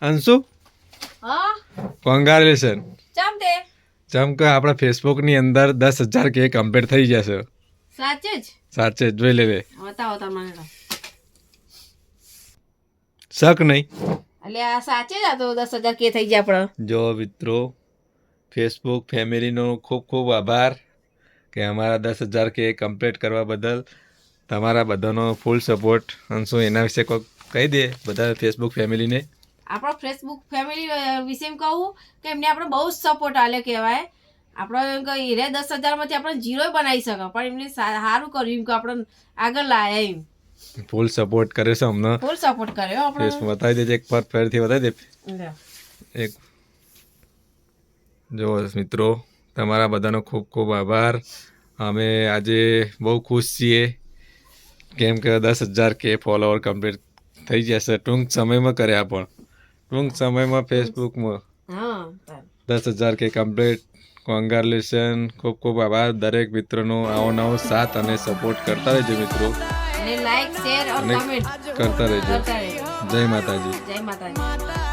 અંશુ હા કોંગ્રેચ્યુલેશન ચમ તે જેમ કે આપણા ફેસબુકની અંદર 10,000 કે કમ્પ્લીટ થઈ જશે. સાચે જ સાચે જ જોઈ લેવે. બતાવો તમારે શક નહીં. એટલે આ સાચે જ આ તો 10,000 કે થઈ ગયા આપણે. જો મિત્રો ફેસબુક ફેમિલીનો ખૂબ ખૂબ આભાર કે અમારા 10,000 કે કમ્પ્લીટ કરવા બદલ. તમારા બધાનો ફૂલ સપોર્ટ. અંશુ એના વિશે કોઈ કહી દે બધા ફેસબુક ફેમિલીને. આપણો ફેસબુક ફેમિલી વિશે એમ કહું કે એમને આપણે બહુ જ સપોર્ટ આલે કહેવાય. આપણે એમ કે હીરે 10,000 માંથી આપણે જીરો બનાવી શકે પણ એમને સારું કર્યું કે આપણે આગળ લાયા એમ. ફૂલ સપોર્ટ કરે છે અમને. ફૂલ સપોર્ટ કર્યો આપણે. ફેસબુક બતાવી દેજે એક પર ફેરથી બતાવી દે. એક જો મિત્રો તમારા બધાનો ખૂબ ખૂબ આભાર. અમે આજે બહુ ખુશ છીએ કેમ કે 10,000 કે ફોલોવર કમ્પ્લીટ થઈ જશે ટૂંક સમયમાં કર્યા પણ ટૂંક સમયમાં ફેસબુકમાં 10,000 કે કમ્પ્લીટ. કોંગ્રેચ્યુલેશન. ખૂબ ખૂબ આભાર દરેક મિત્રોનો આવો નવો સાથ અને સપોર્ટ કરતા રહેજો મિત્રો. લાઈક શેર અને કમેન્ટ કરતા રહેજો. જય માતાજી. જય માતાજી.